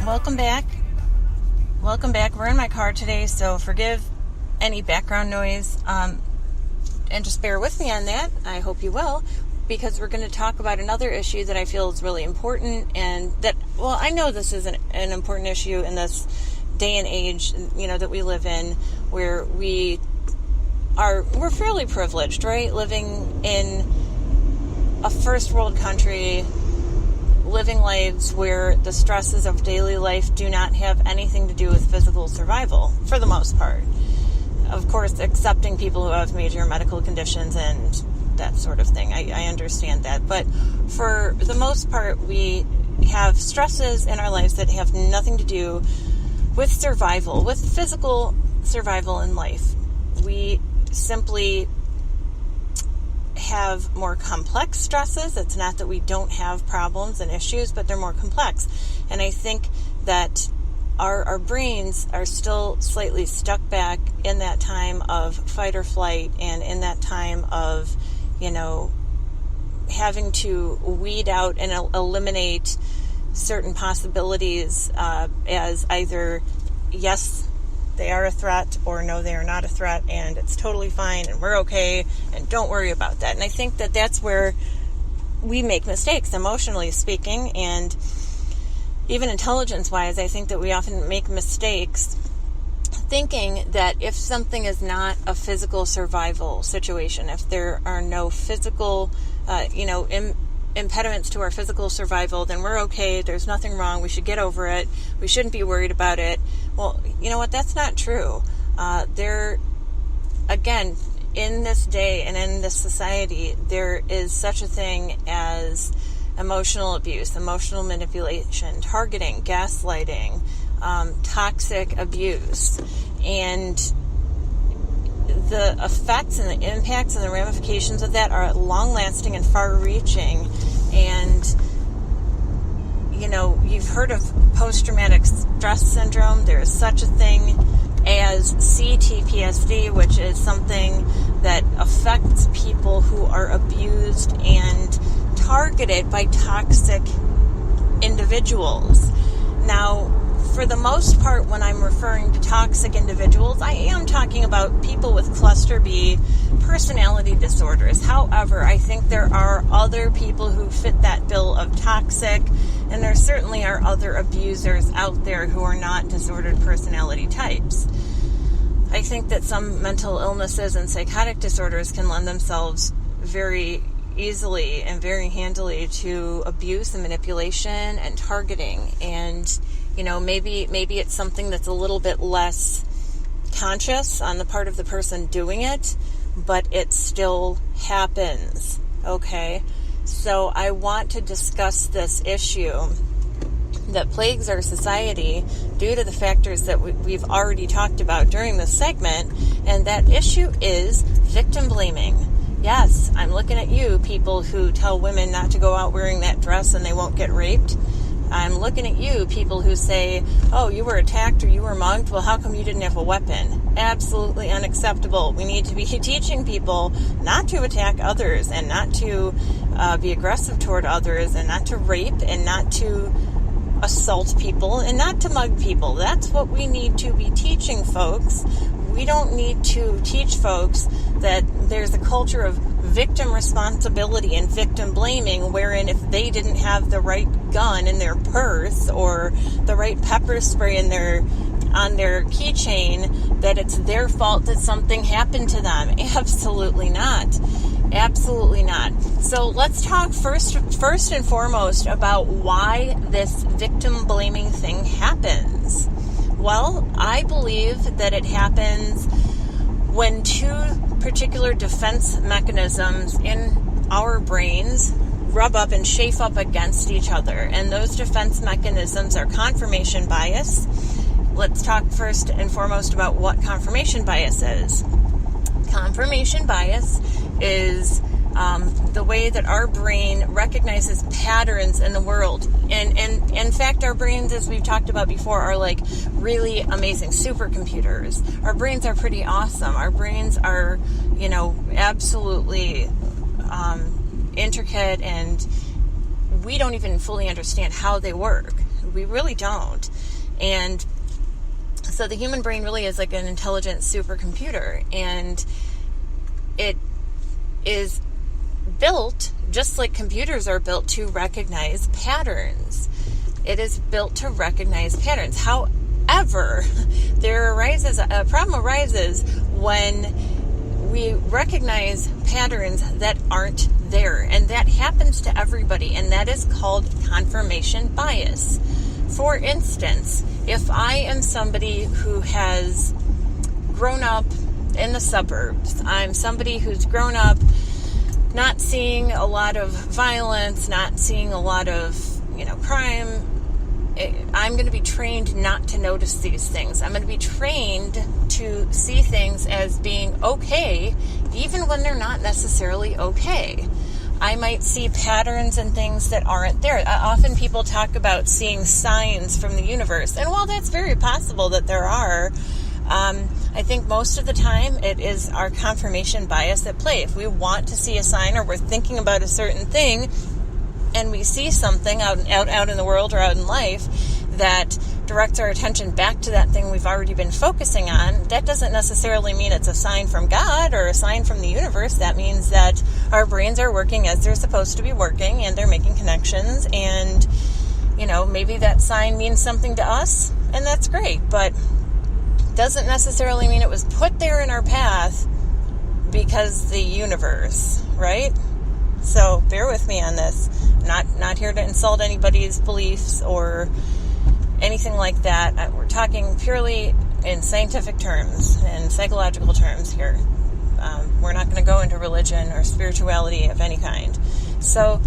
Welcome back. We're in my car today, so forgive any background noise, and just bear with me on that. I hope you will, because we're going to talk about another issue that I feel is really important, and that, well, I know this is an important issue in this day and age, that we live in, where we're fairly privileged, right? Living in a first world country, living lives where the stresses of daily life do not have anything to do with physical survival, for the most part. Of course, accepting people who have major medical conditions and that sort of thing. I understand that. But for the most part, we have stresses in our lives that have nothing to do with survival, with physical survival in life. We simply have more complex stresses. It's not that we don't have problems and issues, but they're more complex. And I think that our brains are still slightly stuck back in that time of fight or flight, and in that time of, having to weed out and eliminate certain possibilities as either yes, they are a threat, or no, they are not a threat, and it's totally fine, and we're okay, and don't worry about that. And I think that that's where we make mistakes, emotionally speaking, and even intelligence-wise. I think that we often make mistakes thinking that if something is not a physical survival situation, if there are no physical, impediments to our physical survival, then we're okay, there's nothing wrong, we should get over it, we shouldn't be worried about it. Well, you know what, that's not true. Again, in this day and in this society, there is such a thing as emotional abuse, emotional manipulation, targeting, gaslighting, toxic abuse, and the effects and the impacts and the ramifications of that are long-lasting and far-reaching. And, you've heard of post-traumatic stress syndrome. There is such a thing as CTPSD, which is something that affects people who are abused and targeted by toxic individuals. Now, for the most part, when I'm referring to toxic individuals, I am talking about people with cluster B personality disorders. However, I think there are other people who fit that bill of toxic, and there certainly are other abusers out there who are not disordered personality types. I think that some mental illnesses and psychotic disorders can lend themselves very easily and very handily to abuse and manipulation and targeting. And maybe it's something that's a little bit less conscious on the part of the person doing it, but it still happens, okay? So I want to discuss this issue that plagues our society due to the factors that we've already talked about during this segment, and that issue is victim blaming. Yes, I'm looking at you, people who tell women not to go out wearing that dress and they won't get raped. I'm looking at you, people who say, oh, you were attacked or you were mugged, well, how come you didn't have a weapon? Absolutely unacceptable. We need to be teaching people not to attack others, and not to be aggressive toward others, and not to rape, and not to assault people, and not to mug people. That's what we need to be teaching folks. We don't need to teach folks that there's a culture of victim responsibility and victim blaming, wherein if they didn't have the right gun in their purse or the right pepper spray on their keychain, that it's their fault that something happened to them. Absolutely not. Absolutely not. So let's talk first and foremost about why this victim blaming thing happens. Well, I believe that it happens when two particular defense mechanisms in our brains rub up and chafe up against each other. And those defense mechanisms are confirmation bias. Let's talk first and foremost about what confirmation bias is. Confirmation bias is the way that our brain recognizes patterns in the world. And in fact, our brains, as we've talked about before, are like really amazing supercomputers. Our brains are pretty awesome. Our brains are, absolutely intricate, and we don't even fully understand how they work. We really don't. And so the human brain really is like an intelligent supercomputer, and it is built just like computers are built to recognize patterns. It is built to recognize patterns. However, a problem arises when we recognize patterns that aren't there, and that happens to everybody, and that is called confirmation bias. For instance, if I am somebody who has grown up in the suburbs, I'm somebody who's grown up not seeing a lot of violence, not seeing a lot of, crime, I'm going to be trained not to notice these things. I'm going to be trained to see things as being okay, even when they're not necessarily okay. I might see patterns and things that aren't there. Often people talk about seeing signs from the universe. And while that's very possible that there are, I think most of the time it is our confirmation bias at play. If we want to see a sign, or we're thinking about a certain thing, and we see something out in the world or out in life that directs our attention back to that thing we've already been focusing on, that doesn't necessarily mean it's a sign from God or a sign from the universe. That means that our brains are working as they're supposed to be working, and they're making connections, and, maybe that sign means something to us, and that's great, but doesn't necessarily mean it was put there in our path because the universe, right? So bear with me on this. I'm not here to insult anybody's beliefs or anything like that. We're talking purely in scientific terms and psychological terms here. We're not going to go into religion or spirituality of any kind. So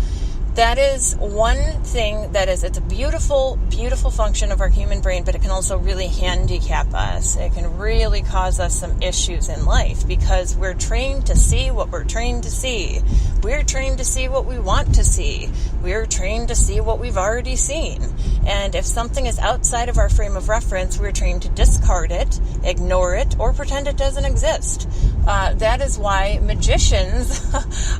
that is one thing it's a beautiful, beautiful function of our human brain, but it can also really handicap us. It can really cause us some issues in life because we're trained to see what we're trained to see. We're trained to see what we want to see. We're trained to see what we've already seen. And if something is outside of our frame of reference, we're trained to discard it, ignore it, or pretend it doesn't exist. That is why magicians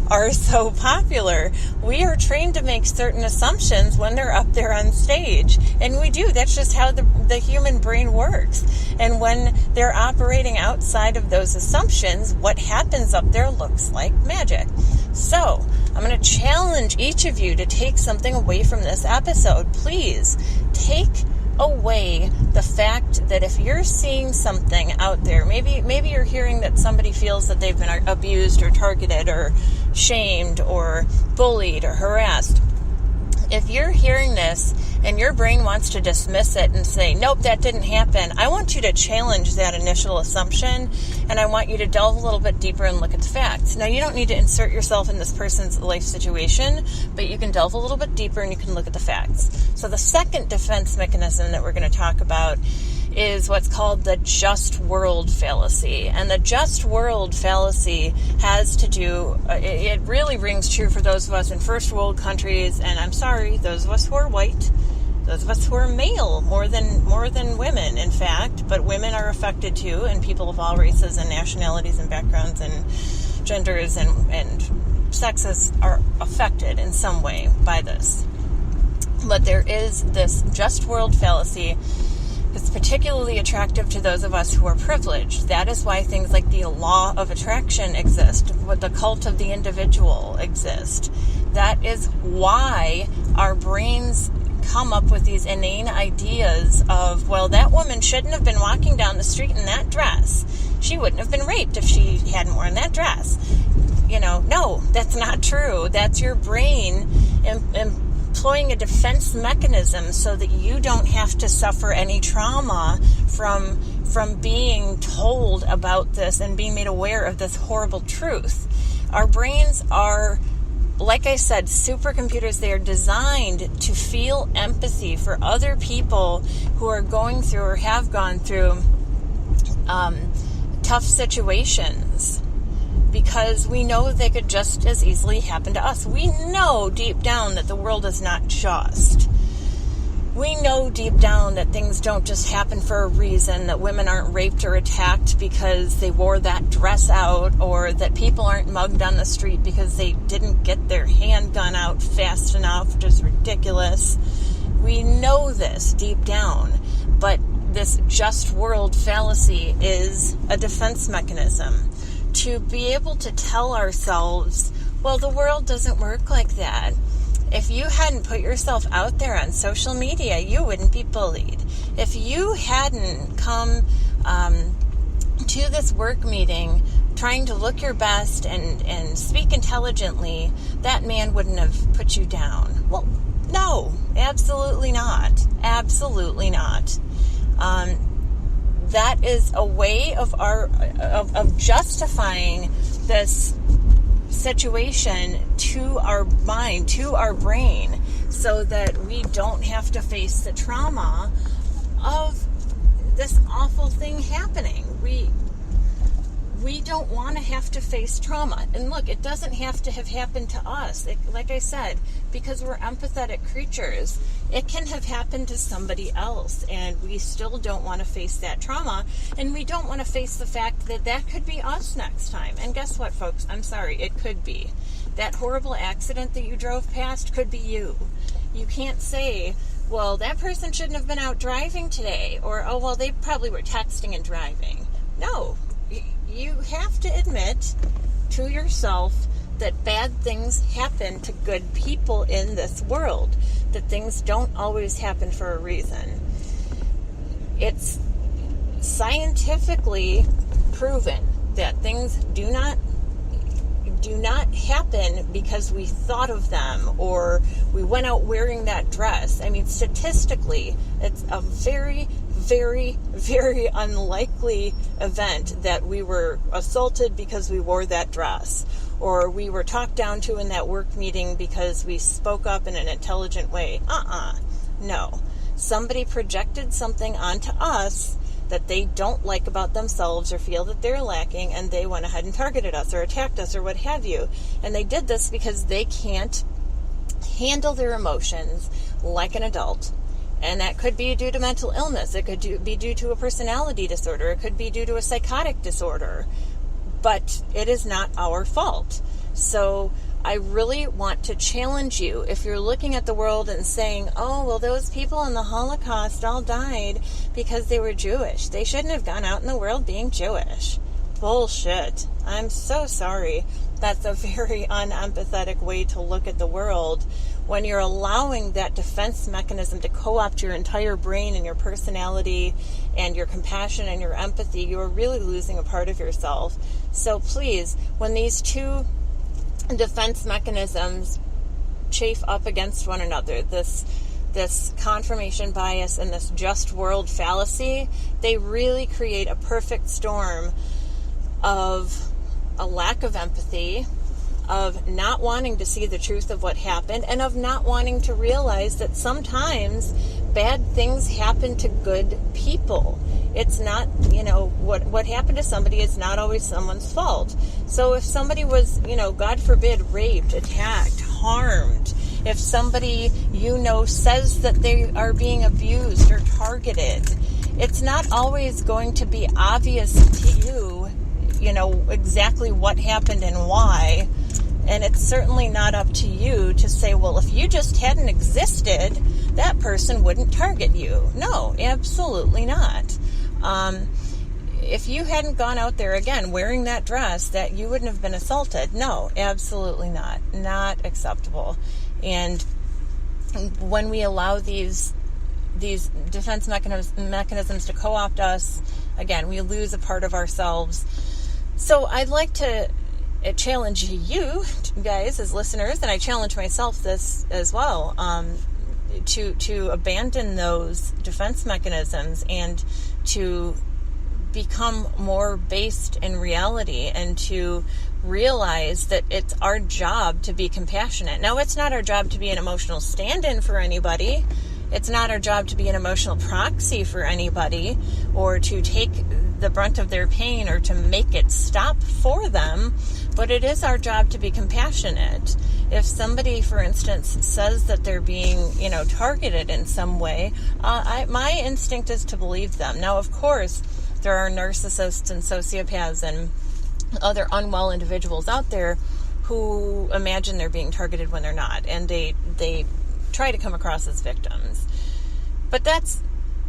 are so popular. We are trained to make certain assumptions when they're up there on stage. And we do. That's just how the human brain works. And when they're operating outside of those assumptions, what happens up there looks like magic. So, I'm going to challenge each of you to take something away from this episode. Please take away the fact that if you're seeing something out there, maybe you're hearing that somebody feels that they've been abused or targeted or shamed or bullied or harassed. If you're hearing this and your brain wants to dismiss it and say, nope, that didn't happen, I want you to challenge that initial assumption, and I want you to delve a little bit deeper and look at the facts. Now, you don't need to insert yourself in this person's life situation, but you can delve a little bit deeper and you can look at the facts. So the second defense mechanism that we're going to talk about is what's called the just world fallacy. And the just world fallacy has to do, it really rings true for those of us in first world countries, and I'm sorry, those of us who are white, those of us who are male, more than women, in fact, but women are affected too, and people of all races and nationalities and backgrounds and genders and sexes are affected in some way by this. But there is this just world fallacy. It's particularly attractive to those of us who are privileged. That is why things like the law of attraction exist, what the cult of the individual exist. That is why our brains come up with these inane ideas of, well, that woman shouldn't have been walking down the street in that dress. She wouldn't have been raped if she hadn't worn that dress. No, that's not true. That's your brain employing a defense mechanism so that you don't have to suffer any trauma from being told about this and being made aware of this horrible truth. Our brains are, like I said, supercomputers. They are designed to feel empathy for other people who are going through or have gone through tough situations, because we know they could just as easily happen to us. We know deep down that the world is not just. We know deep down that things don't just happen for a reason, that women aren't raped or attacked because they wore that dress out, or that people aren't mugged on the street because they didn't get their handgun out fast enough, which is ridiculous. We know this deep down, but this just world fallacy is a defense mechanism to be able to tell ourselves, well, the world doesn't work like that. If you hadn't put yourself out there on social media, you wouldn't be bullied. If you hadn't come to this work meeting trying to look your best and speak intelligently, that man wouldn't have put you down. Well, no, absolutely not. Absolutely not. That is a way of justifying this situation to our mind, to our brain, so that we don't have to face the trauma of this awful thing happening. We don't want to have to face trauma. And look, it doesn't have to have happened to us. Like I said, because we're empathetic creatures, it can have happened to somebody else, and we still don't want to face that trauma, and we don't want to face the fact that that could be us next time. And guess what, folks? I'm sorry, it could be. That horrible accident that you drove past could be you. You can't say, well, that person shouldn't have been out driving today, or, oh, well, they probably were texting and driving. No. You have to admit to yourself that bad things happen to good people in this world, that things don't always happen for a reason. It's scientifically proven that things do not happen because we thought of them or we went out wearing that dress. I mean, statistically, it's a very, very, very unlikely event that we were assaulted because we wore that dress, or we were talked down to in that work meeting because we spoke up in an intelligent way. No. Somebody projected something onto us that they don't like about themselves or feel that they're lacking, and they went ahead and targeted us or attacked us or what have you. And they did this because they can't handle their emotions like an adult. And that could be due to mental illness. It could be due to a personality disorder. It could be due to a psychotic disorder. But it is not our fault. So I really want to challenge you, if you're looking at the world and saying, oh, well, those people in the Holocaust all died because they were Jewish. They shouldn't have gone out in the world being Jewish. Bullshit. I'm so sorry. That's a very unempathetic way to look at the world. When you're allowing that defense mechanism to co-opt your entire brain and your personality and your compassion and your empathy, you're really losing a part of yourself. So please, when these two defense mechanisms chafe up against one another, this confirmation bias and this just world fallacy, they really create a perfect storm of a lack of empathy, of not wanting to see the truth of what happened, and of not wanting to realize that sometimes bad things happen to good people. It's not, what happened to somebody is not always someone's fault. So if somebody was, God forbid, raped, attacked, harmed, if somebody, says that they are being abused or targeted, it's not always going to be obvious to you, exactly what happened and why. And it's certainly not up to you to say, well, if you just hadn't existed, that person wouldn't target you. No, absolutely not. If you hadn't gone out there, again, wearing that dress, that you wouldn't have been assaulted. No, absolutely not. Not acceptable. And when we allow these defense mechanisms to co-opt us, again, we lose a part of ourselves. So I'd like to challenge you guys as listeners, and I challenge myself this as well, to abandon those defense mechanisms and to become more based in reality and to realize that it's our job to be compassionate. Now, it's not our job to be an emotional stand-in for anybody. It's not our job to be an emotional proxy for anybody or to take the brunt of their pain or to make it stop for them, but it is our job to be compassionate. If somebody, for instance, says that they're being, targeted in some way, my instinct is to believe them. Now, of course, there are narcissists and sociopaths and other unwell individuals out there who imagine they're being targeted when they're not, and they try to come across as victims. But that's,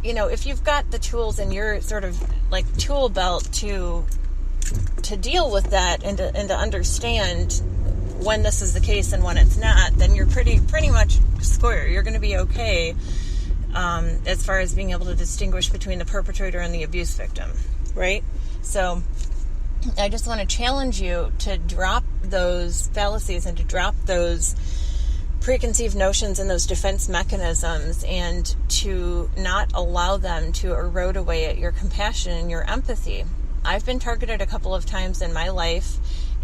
if you've got the tools in your sort of like tool belt to deal with that and to understand when this is the case and when it's not, then you're pretty much square. You're going to be okay as far as being able to distinguish between the perpetrator and the abuse victim, right? So I just want to challenge you to drop those fallacies and to drop those preconceived notions and those defense mechanisms, and to not allow them to erode away at your compassion and your empathy. I've been targeted a couple of times in my life,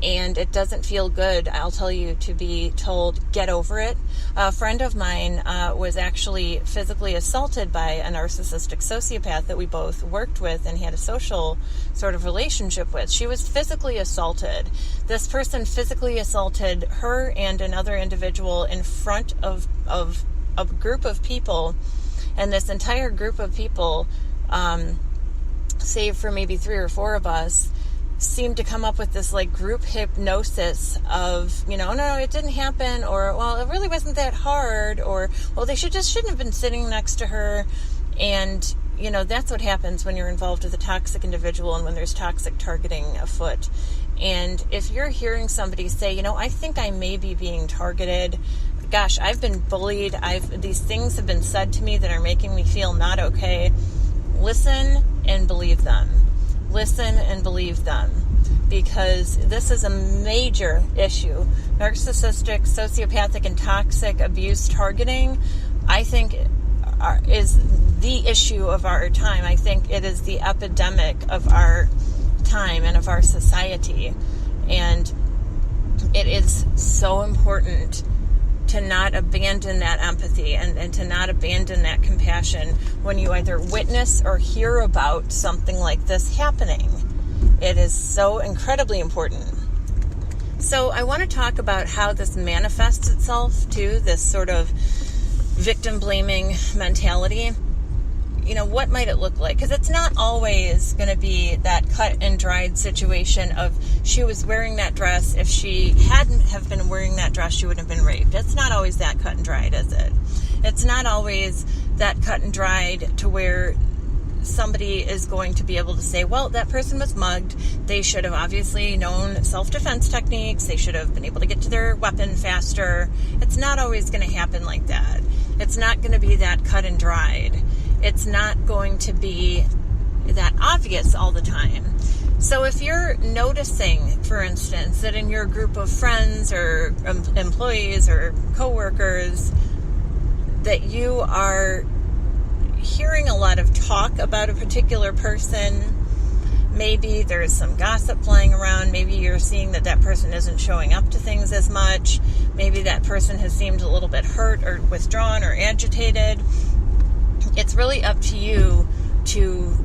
and it doesn't feel good, I'll tell you, to be told, get over it. A friend of mine was actually physically assaulted by a narcissistic sociopath that we both worked with and had a social sort of relationship with. She was physically assaulted. This person physically assaulted her and another individual in front of a group of people, and this entire group of people, save for maybe 3 or 4 of us, seemed to come up with this like group hypnosis of, no, it didn't happen, or, well, it really wasn't that hard, or, well, they shouldn't have been sitting next to her. And, that's what happens when you're involved with a toxic individual and when there's toxic targeting afoot. And if you're hearing somebody say, I think I may be being targeted, gosh, I've been bullied, these things have been said to me that are making me feel not okay, listen and believe them. Listen and believe them, because this is a major issue. Narcissistic, sociopathic, and toxic abuse targeting, I think, is the issue of our time. I think it is the epidemic of our time and of our society. And it is so important to not abandon that empathy and to not abandon that compassion when you either witness or hear about something like this happening. It is so incredibly important. So I want to talk about how this manifests itself too, this sort of victim blaming mentality. What might it look like? Because it's not always going to be that cut and dried situation of she was wearing that dress. If she hadn't have been wearing that dress, she wouldn't have been raped. It's not always that cut and dried, is it? It's not always that cut and dried to where somebody is going to be able to say, well, that person was mugged. They should have obviously known self-defense techniques. They should have been able to get to their weapon faster. It's not always going to happen like that. It's not going to be that cut and dried. It's not going to be that obvious all the time. So if you're noticing, for instance, that in your group of friends or employees or coworkers that you are hearing a lot of talk about a particular person, maybe there's some gossip flying around, maybe you're seeing that person isn't showing up to things as much, maybe that person has seemed a little bit hurt or withdrawn or agitated, it's really up to you to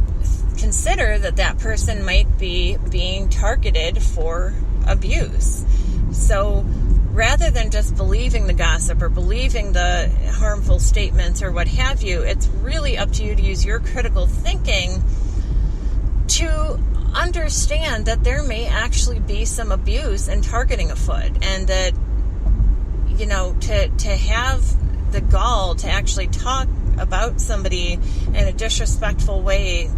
consider that person might be being targeted for abuse. So rather than just believing the gossip or believing the harmful statements or what have you, it's really up to you to use your critical thinking to understand that there may actually be some abuse and targeting afoot, and that, to have the gall to actually talk about somebody in a disrespectful way,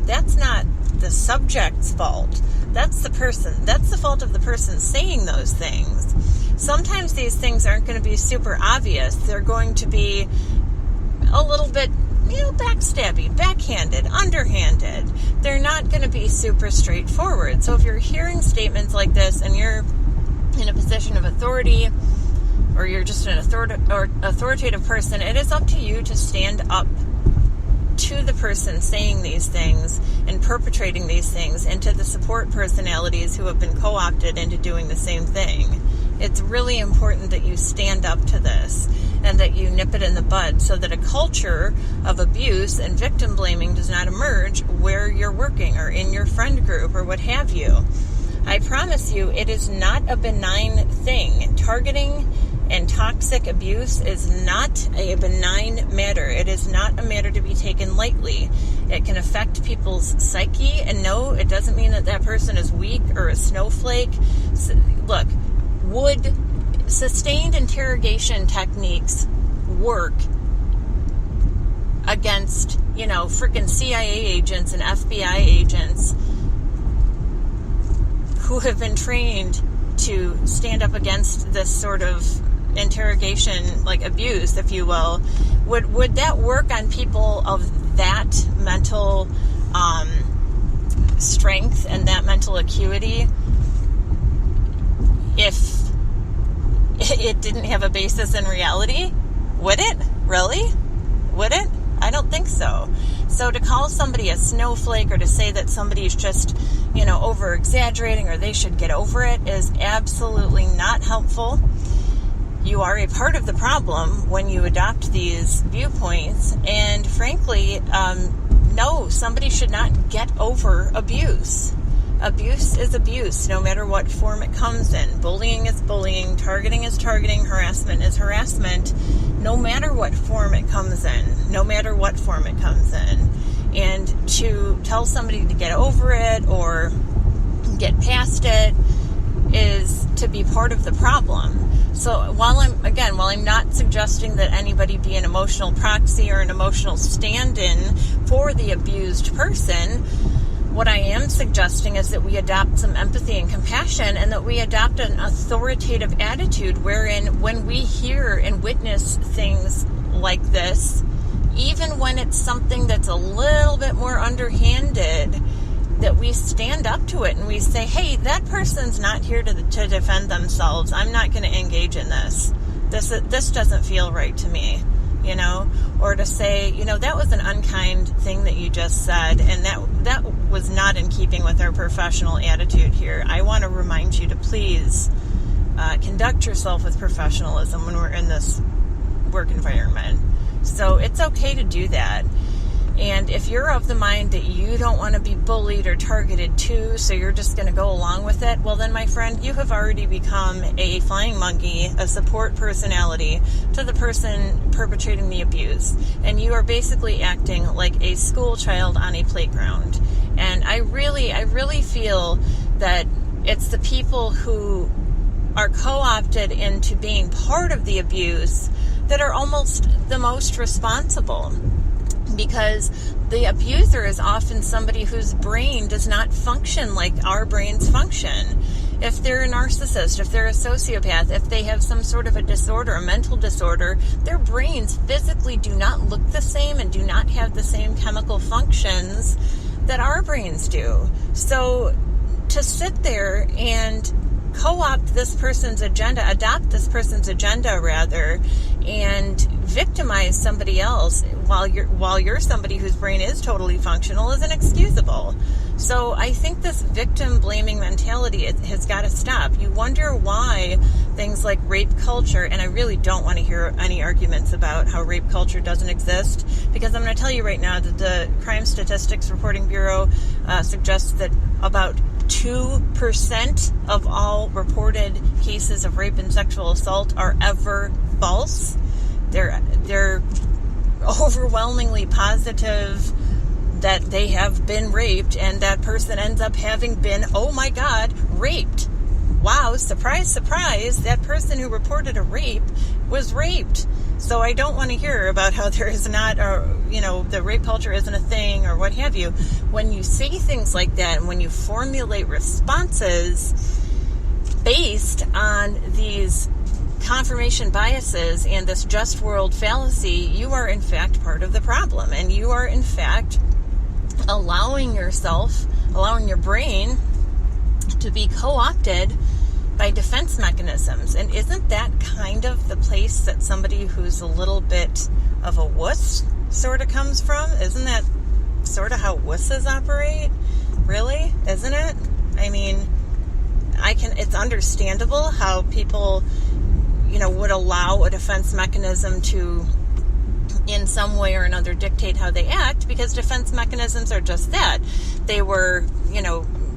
that's not the subject's fault. That's the fault of the person saying those things. Sometimes these things aren't going to be super obvious. They're going to be a little bit, backstabby, backhanded, underhanded. They're not going to be super straightforward. So if you're hearing statements like this and you're in a position of authority, or you're just an authoritative person, it is up to you to stand up to the person saying these things and perpetrating these things, and to the support personalities who have been co-opted into doing the same thing. It's really important that you stand up to this and that you nip it in the bud, so that a culture of abuse and victim blaming does not emerge where you're working or in your friend group or what have you. I promise you, it is not a benign thing. Targeting and toxic abuse is not a benign matter. It is not a matter to be taken lightly. It can affect people's psyche, and no, it doesn't mean that person is weak or a snowflake. Look, would sustained interrogation techniques work against, freaking CIA agents and FBI agents who have been trained to stand up against this sort of interrogation, like abuse, if you will, would that work on people of that mental strength and that mental acuity if it didn't have a basis in reality? Would it? Really? Would it? I don't think so. So to call somebody a snowflake or to say that somebody's just, over exaggerating or they should get over it is absolutely not helpful. You are a part of the problem when you adopt these viewpoints. And frankly, no, somebody should not get over abuse. Abuse is abuse, no matter what form it comes in. Bullying is bullying, targeting is targeting, harassment is harassment, no matter what form it comes in. No matter what form it comes in. And to tell somebody to get over it or get past it is to be part of the problem. So while I'm not suggesting that anybody be an emotional proxy or an emotional stand-in for the abused person, what I am suggesting is that we adopt some empathy and compassion, and that we adopt an authoritative attitude wherein when we hear and witness things like this, even when it's something that's a little bit more underhanded, that we stand up to it and we say, hey, that person's not here to defend themselves. I'm not going to engage in this. This doesn't feel right to me. Or to say, that was an unkind thing that you just said, and that was not in keeping with our professional attitude here. I want to remind you to please conduct yourself with professionalism when we're in this work environment. So it's okay to do that. And if you're of the mind that you don't want to be bullied or targeted too, so you're just going to go along with it, well then, my friend, you have already become a flying monkey, a support personality to the person perpetrating the abuse. And you are basically acting like a school child on a playground. And I really feel that it's the people who are co-opted into being part of the abuse that are almost the most responsible. Because the abuser is often somebody whose brain does not function like our brains function. If they're a narcissist, if they're a sociopath, if they have some sort of a disorder, a mental disorder, their brains physically do not look the same and do not have the same chemical functions that our brains do. So to sit there and co-opt this person's agenda, adopt this person's agenda rather, and victimize somebody else while you're somebody whose brain is totally functional is inexcusable. So I think this victim blaming mentality has got to stop. You wonder why things like rape culture, and I really don't want to hear any arguments about how rape culture doesn't exist, because I'm going to tell you right now that the Crime Statistics Reporting Bureau suggests that about 2% of all reported cases of rape and sexual assault are ever false. They're overwhelmingly positive that they have been raped, and that person ends up having been, oh my God, raped. Wow, surprise, surprise, that person who reported a rape was raped. So I don't want to hear about how there is not, the rape culture isn't a thing or what have you. When you say things like that, and when you formulate responses based on these confirmation biases and this just world fallacy, you are in fact part of the problem, and you are in fact allowing your brain to be co-opted by defense mechanisms. And isn't that kind of the place that somebody who's a little bit of a wuss sort of comes from? Isn't that sort of how wusses operate? Really? Isn't it? I mean, it's understandable how people, would allow a defense mechanism to, in some way or another, dictate how they act, because defense mechanisms are just that. They were,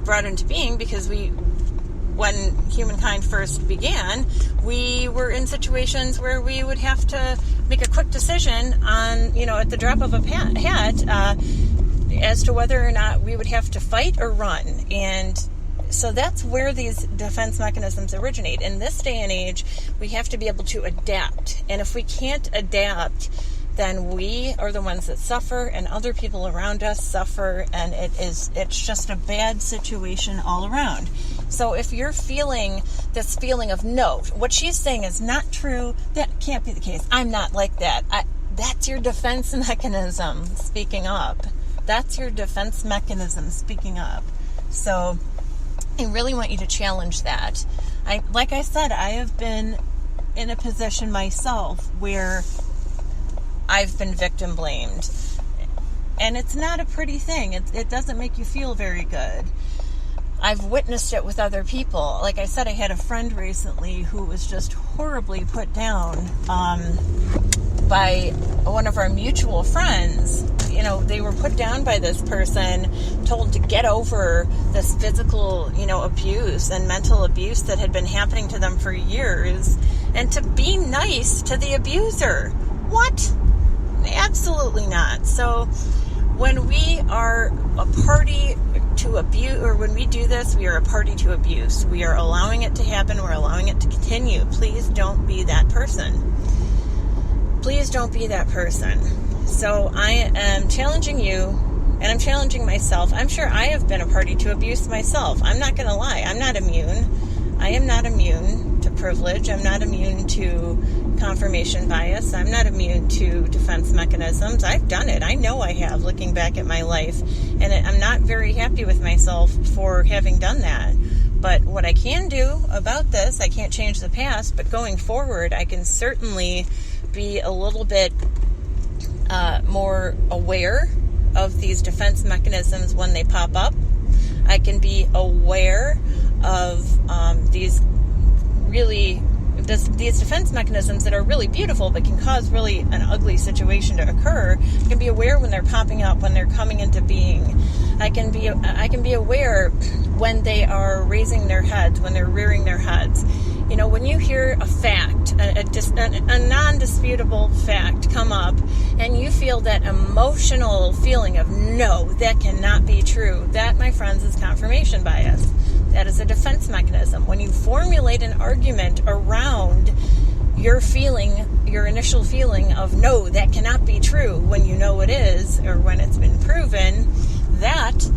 brought into being because when humankind first began, we were in situations where we would have to make a quick decision on, at the drop of a hat, as to whether or not we would have to fight or run. And So that's where these defense mechanisms originate. In this day and age, we have to be able to adapt. And if we can't adapt, then we are the ones that suffer, and other people around us suffer, and it's just a bad situation all around. So if you're feeling this feeling of, no, what she's saying is not true, that can't be the case, I'm not like that, that's your defense mechanism speaking up. That's your defense mechanism speaking up. So I really want you to challenge that. Like I said, I have been in a position myself where I've been victim blamed. And it's not a pretty thing. It doesn't make you feel very good. I've witnessed it with other people. Like I said, I had a friend recently who was just horribly put down by one of our mutual friends. You know, they were put down by this person, told to get over this physical, abuse and mental abuse that had been happening to them for years, and to be nice to the abuser. What? Absolutely not. So when we are a party to abuse, or when we do this, we are a party to abuse. We are allowing it to happen. We're allowing it to continue. Please don't be that person. Please don't be that person. So I am challenging you, and I'm challenging myself. I'm sure I have been a party to abuse myself. I'm not going to lie. I'm not immune. I am not immune to privilege. I'm not immune to confirmation bias. I'm not immune to defense mechanisms. I've done it. I know I have, looking back at my life. And I'm not very happy with myself for having done that. But what I can do about this, I can't change the past, but going forward, I can certainly be a little bit more aware of these defense mechanisms when they pop up. I can be aware of these defense mechanisms that are really beautiful but can cause really an ugly situation to occur. I can be aware when they're popping up, when they're coming into being. I can be aware when they are raising their heads, when they're rearing their heads. When you hear a fact, a non-disputable fact come up, and you feel that emotional feeling of, no, that cannot be true, that, my friends, is confirmation bias. That is a defense mechanism. When you formulate an argument around your initial feeling of, no, that cannot be true, when you know it is, or when it's been proven, that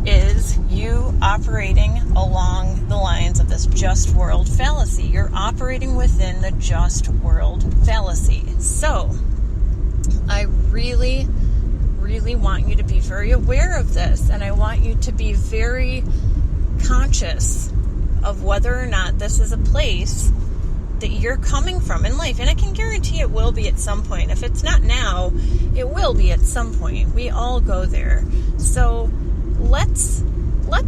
is you operating along the lines of this just world fallacy. You're operating within the just world fallacy. So, I really, really want you to be very aware of this, and I want you to be very conscious of whether or not this is a place that you're coming from in life. And I can guarantee it will be at some point. If it's not now, it will be at some point. We all go there. So let's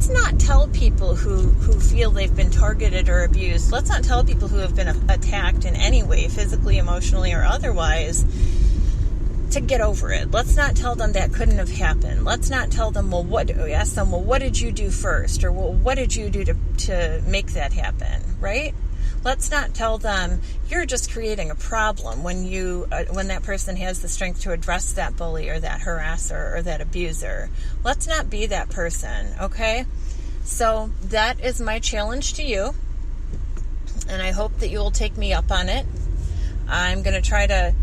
not tell people who feel they've been targeted or abused. Let's not tell people who have been attacked in any way, physically, emotionally, or otherwise, to get over it. Let's not tell them that couldn't have happened. Let's not tell them, what did you do first? Or, what did you do to make that happen, right? Let's not tell them you're just creating a problem when that person has the strength to address that bully or that harasser or that abuser. Let's not be that person, okay? So that is my challenge to you, and I hope that you will take me up on it. I'm going to try to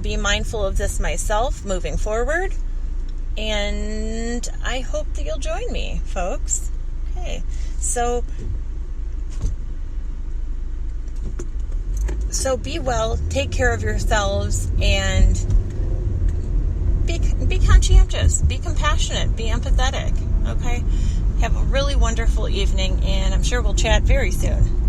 be mindful of this myself moving forward, and I hope that you'll join me, folks. Okay, so be well, take care of yourselves, and be conscientious, be compassionate, be empathetic, okay? Have a really wonderful evening, and I'm sure we'll chat very soon.